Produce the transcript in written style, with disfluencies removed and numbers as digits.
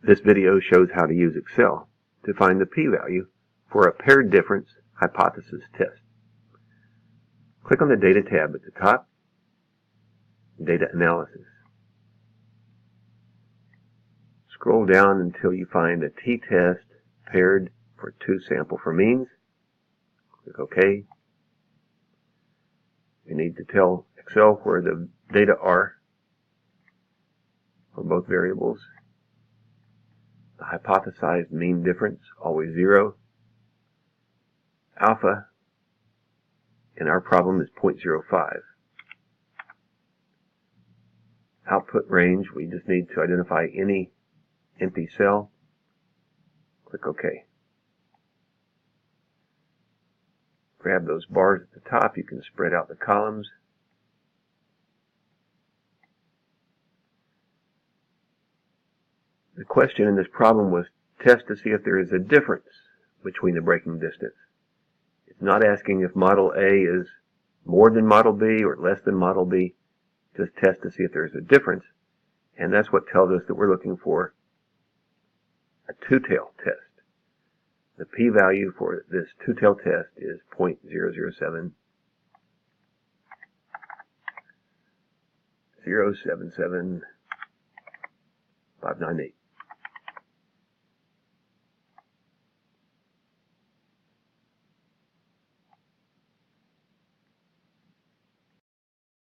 This video shows how to use Excel to find the p-value for a paired difference hypothesis test. Click on the Data tab at the top, Data Analysis. Scroll down until you find a t-test paired for 2 sample for means. Click OK. You need to tell Excel where the data are for both variables. The hypothesized mean difference, always 0. Alpha in our problem is 0.05. Output range, we just need to identify any empty cell. Click OK. Grab those bars at the top. You can spread out the columns. The question in this problem was test to see if there is a difference between the breaking distance. It's not asking if model A is more than model B or less than model B. Just test to see if there's a difference. And that's what tells us that we're looking for a two-tail test. The p-value for this two-tail test is 0.007 0.077 598.